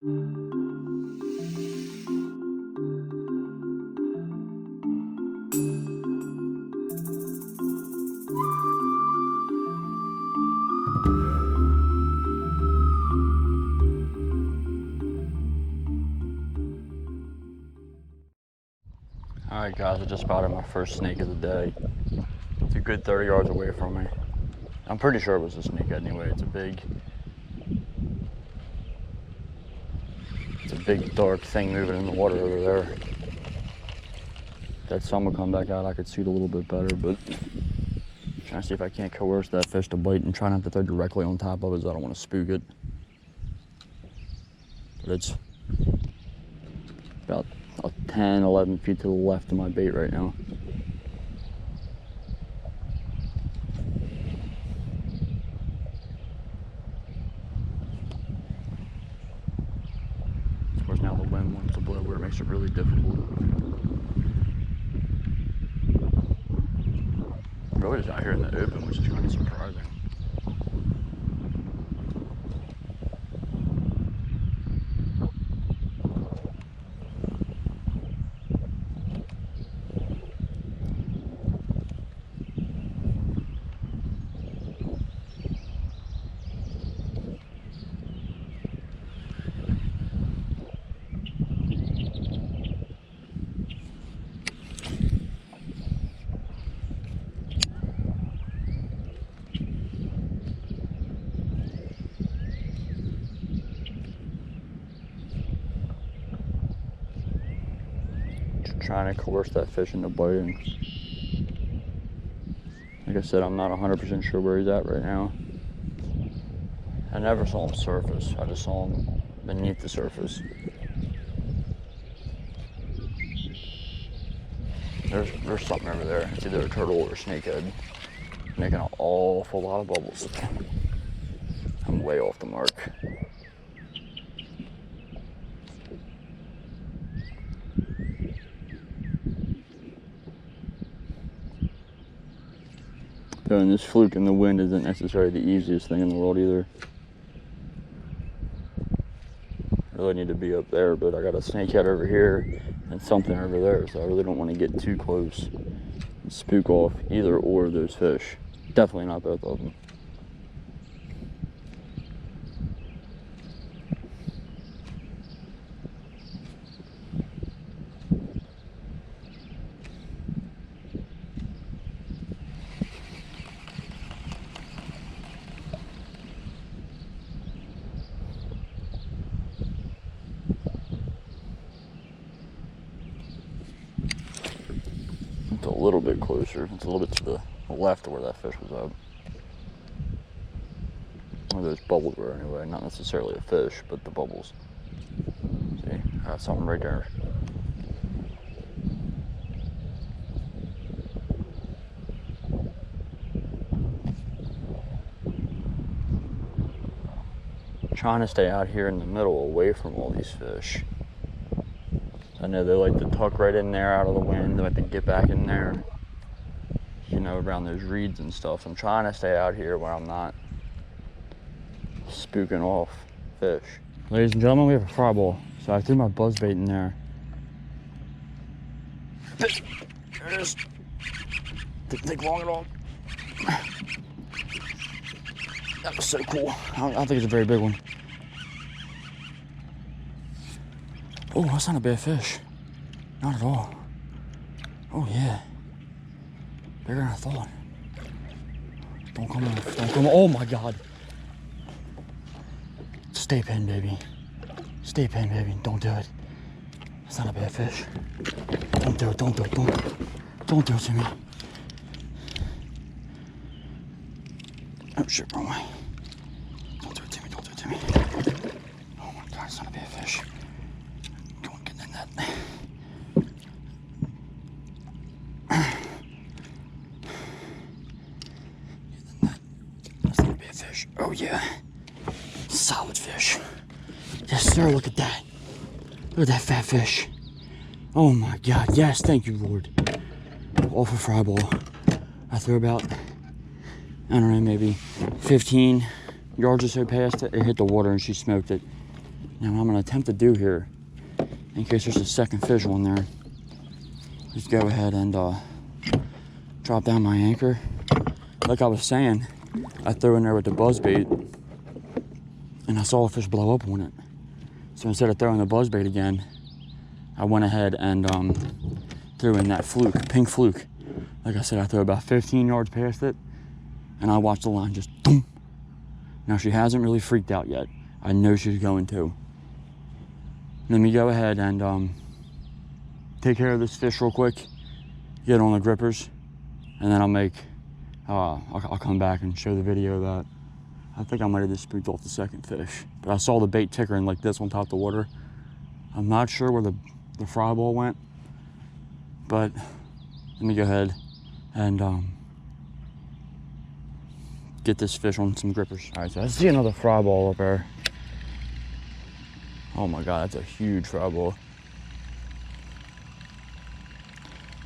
Alright guys, I just spotted my first snake of the day. It's a good 30 yards away from me. I'm pretty sure it was a snakehead anyway. It's a big dark thing moving in the water over there. That sun will come back out, I could see it a little bit better, but I'm trying to see if I can't coerce that fish to bite and try not to throw directly on top of it, so I don't want to spook it. But it's about 10, 11 feet to the left of my bait right now. Of course, now the wind wants to blow where it makes it really difficult. Really just out here in the open, which is kind of surprising. Trying to coerce that fish into biting. Like I said, I'm not 100% sure where he's at right now. I never saw him surface. I just saw him beneath the surface. There's something over there. It's either a turtle or a snakehead. Making an awful lot of bubbles. I'm way off the mark. And this fluke in the wind isn't necessarily the easiest thing in the world either. I really need to be up there, but I got a snakehead over here and something over there, so I really don't want to get too close and spook off either or of those fish. Definitely not both of them. It's a little bit closer. It's a little bit to the left of where that fish was at. Where those bubbles were anyway. Not necessarily a fish, but the bubbles. See, I got something right there. Trying to stay out here in the middle away from all these fish. I know they like to tuck right in there out of the wind. They like to get back in there, you know, around those reeds and stuff. So I'm trying to stay out here where I'm not spooking off fish. Ladies and gentlemen, we have a fry ball. So I threw my buzz bait in there. There it is. Didn't take long at all. That was so cool. I don't think it's a very big one. Oh, that's not a bad fish. Not at all. Oh yeah. Bigger than I thought. Don't come off. Don't come off. Oh my God. Stay pinned, baby. Stay pinned, baby. Don't do it. That's not a bad fish. Don't do it. Don't do it. Don't do it to me. Oh shit, wrong way. Don't do it to me. Don't do it to me. Oh my God, it's not a bad fish. Go on, get in that. That's not a bad fish. Oh yeah. Solid fish. Yes, sir. Look at that. Look at that fat fish. Oh my God. Yes, thank you, Lord. Off a fry ball. I threw about, I don't know, maybe 15 yards or so past it. It hit the water and she smoked it. Now what I'm gonna attempt to do here, in case there's a second fish on there, is go ahead and drop down my anchor. Like I was saying, I threw in there with the buzzbait and I saw a fish blow up on it. So instead of throwing the buzzbait again, I went ahead and threw in that fluke, pink fluke. Like I said, I threw about 15 yards past it and I watched the line just boom. Now she hasn't really freaked out yet. I know she's going to. Let me go ahead and take care of this fish real quick, get on the grippers, and then I'll come back and show the video of that. I think I might have just spooked off the second fish, but I saw the bait tickering like this on top of the water. I'm not sure where the fry ball went, but let me go ahead and get this fish on some grippers. All right, so I see another fry ball up there. Oh my God, that's a huge fry ball.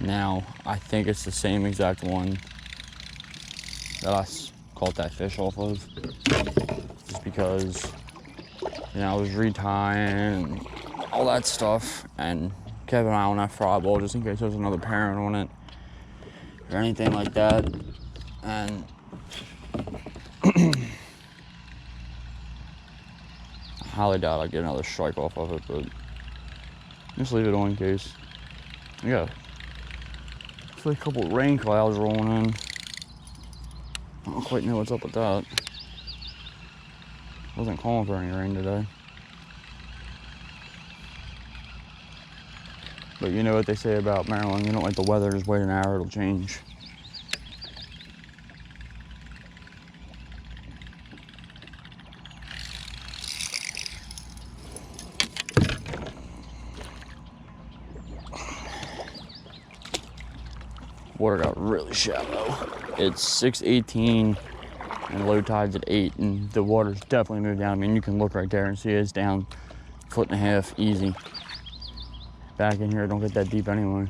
Now, I think it's the same exact one that I caught that fish off of. Just because, you know, I was retying and all that stuff and kept an eye on that fry ball just in case there was another parent on it or anything like that. And I highly doubt I'd get another strike off of it, but just leave it on in case. Yeah. A couple of rain clouds rolling in. I don't quite know what's up with that. Wasn't calling for any rain today. But you know what they say about Maryland, you don't like the weather, just wait an hour, it'll change. Water got really shallow. It's 6:18 and low tide's at 8, and the water's definitely moved down. I mean, you can look right there and see it's down 1.5 feet easy. Back in here, don't get that deep anyway.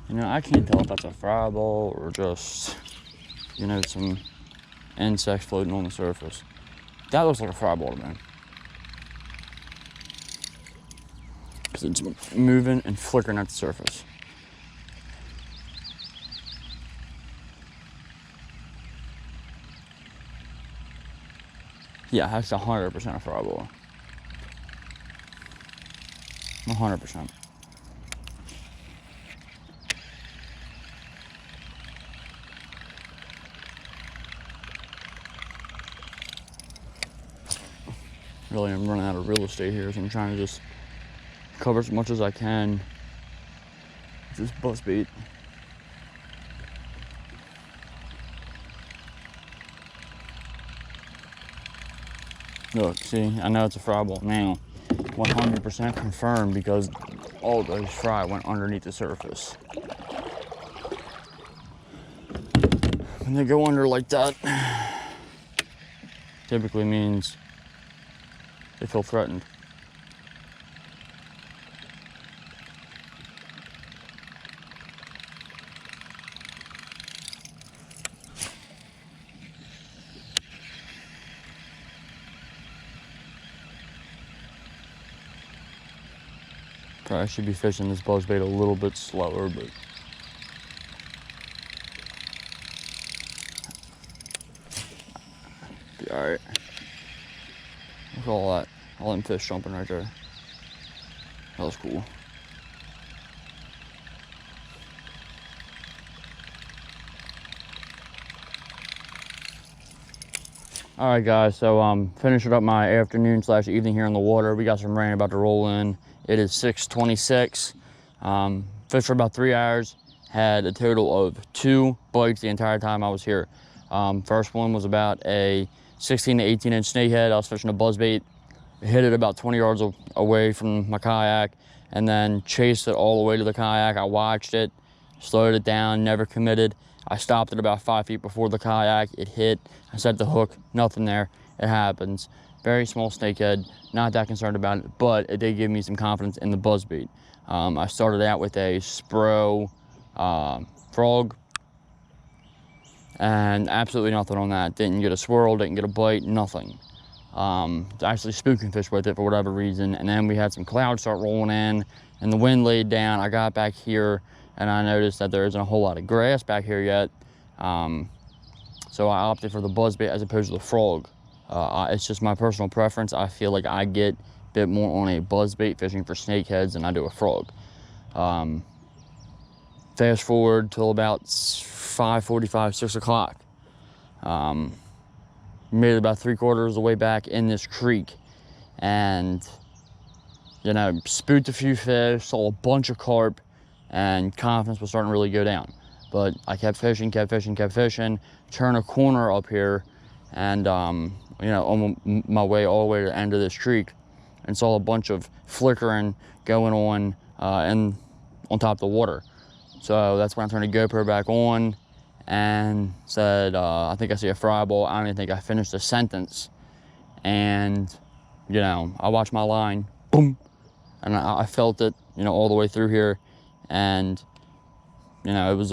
You know, I can't tell if that's a fry ball or just, you know, some insects floating on the surface. That looks like a fry ball to me. It's moving and flickering at the surface. Yeah, that's 100% a fry ball. 100%. Really, I'm running out of real estate here, so I'm trying to just cover as much as I can with this buzz bait. Look, see, I know it's a fry ball now. 100% confirmed because all those fry went underneath the surface. When they go under like that, typically means they feel threatened. Probably should be fishing this buzzbait a little bit slower, but be all right. Look at all that, all them fish jumping right there. That was cool. All right, guys, so finishing up my afternoon / evening here in the water. We got some rain about to roll in. It is 6:26. Fished for about 3 hours. Had a total of 2 bites the entire time I was here. First one was about a 16 to 18 inch snakehead. I was fishing a buzzbait. Hit it about 20 yards away from my kayak, and then chased it all the way to the kayak. I watched it, slowed it down, never committed. I stopped at about 5 feet before the kayak. It hit. I set the hook, nothing there. It happens. Very small snakehead, not that concerned about it, but it did give me some confidence in the buzzbait. I started out with a Spro frog, and absolutely nothing on that. Didn't get a swirl, didn't get a bite, nothing. Actually spooking fish with it for whatever reason. And then we had some clouds start rolling in and the wind laid down. I got back here and I noticed that there isn't a whole lot of grass back here yet. So I opted for the buzzbait as opposed to the frog. It's just my personal preference. I feel like I get a bit more on a buzzbait fishing for snakeheads than I do a frog. Fast forward till about 5:45, 6 o'clock. Made it about 3/4 of the way back in this creek, and you know, spooked a few fish, saw a bunch of carp, and confidence was starting to really go down. But I kept fishing, turn a corner up here, and you know, on my way all the way to the end of this creek, and saw a bunch of flickering going on and on top of the water. So that's when I turned the GoPro back on and said, I think I see a fry ball. I don't even think I finished the sentence. And, you know, I watched my line, boom, and I felt it, you know, all the way through here. And, you know, it was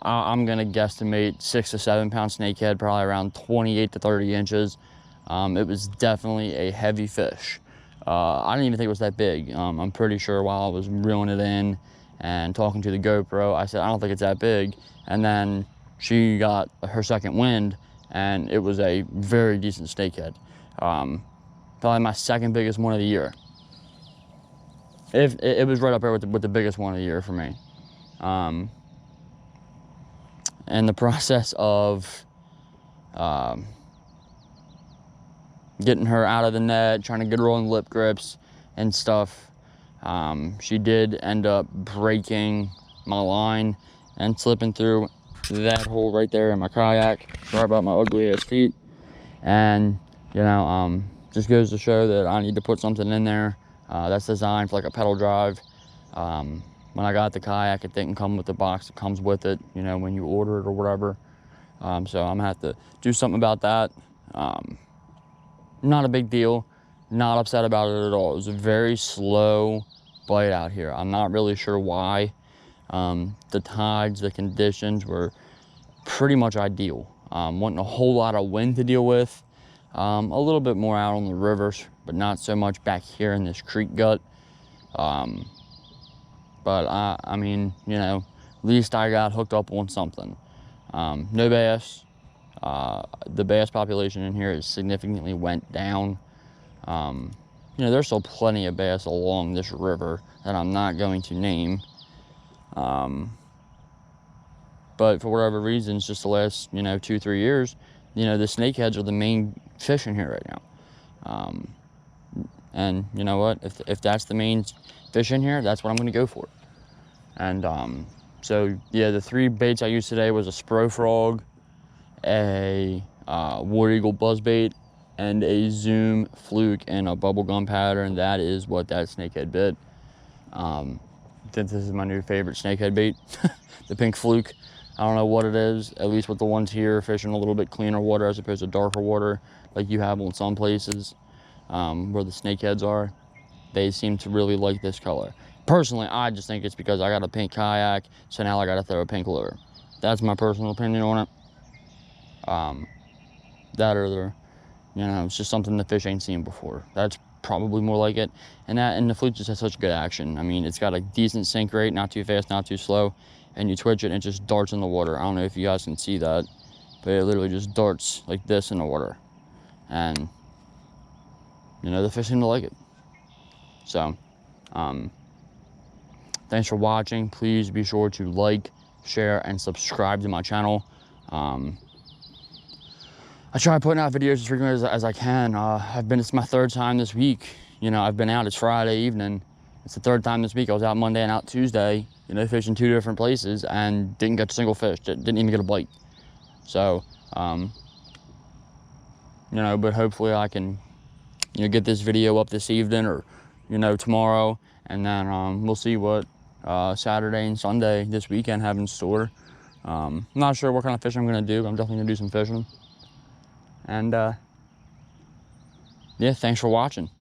I'm gonna guesstimate 6 to 7 pound snakehead, probably around 28 to 30 inches. It was definitely a heavy fish. I didn't even think it was that big. I'm pretty sure while I was reeling it in and talking to the GoPro, I said, I don't think it's that big. And then she got her second wind, and it was a very decent snakehead. Probably my second biggest one of the year. It was right up there with the biggest one of the year for me. And the process of getting her out of the net, trying to get her on lip grips and stuff, she did end up breaking my line and slipping through that hole right there in my kayak. Sorry about my ugly ass feet. And, you know, just goes to show that I need to put something in there that's designed for like a pedal drive. When I got the kayak, it didn't come with the box that comes with it, you know, when you order it or whatever. So I'm gonna have to do something about that. Not a big deal, not upset about it at all. It was a very slow bite out here. I'm not really sure why. The tides, the conditions were pretty much ideal. Wasn't a whole lot of wind to deal with. A little bit more out on the rivers, but not so much back here in this creek gut. But I mean, you know, at least I got hooked up on something. No bass. The bass population in here has significantly went down. You know, there's still plenty of bass along this river that I'm not going to name. But for whatever reasons, just the last, you know, 2-3 years, you know, the snakeheads are the main fish in here right now. And you know what, if that's the main fish in here, that's what I'm gonna go for. And so yeah, the 3 baits I used today was a spro frog, a war eagle buzzbait, and a zoom fluke in a bubblegum pattern. That is what that snakehead bit. This is my new favorite snakehead bait, the pink fluke. I don't know what it is, at least with the ones here fishing a little bit cleaner water as opposed to darker water like you have on some places where the snakeheads are. They seem to really like this color. Personally, I just think it's because I got a pink kayak, so now I gotta throw a pink lure. That's my personal opinion on it. That or the, you know, it's just something the fish ain't seen before. That's probably more like it. And the fluke just has such good action. I mean, it's got a decent sink rate, not too fast, not too slow. And you twitch it and it just darts in the water. I don't know if you guys can see that, but it literally just darts like this in the water. And, you know, the fish seem to like it. So, thanks for watching. Please be sure to like, share, and subscribe to my channel. I try putting out videos as frequently as I can. It's my 3rd time this week. You know, I've been out, it's Friday evening. It's the 3rd time this week. I was out Monday and out Tuesday, you know, fishing 2 different places and didn't catch a single fish, didn't even get a bite. So, you know, but hopefully I can, you know, get this video up this evening or, you know, tomorrow. And then we'll see what Saturday and Sunday this weekend have in store. I'm not sure what kind of fishing I'm gonna do, but I'm definitely gonna do some fishing. And yeah, thanks for watching.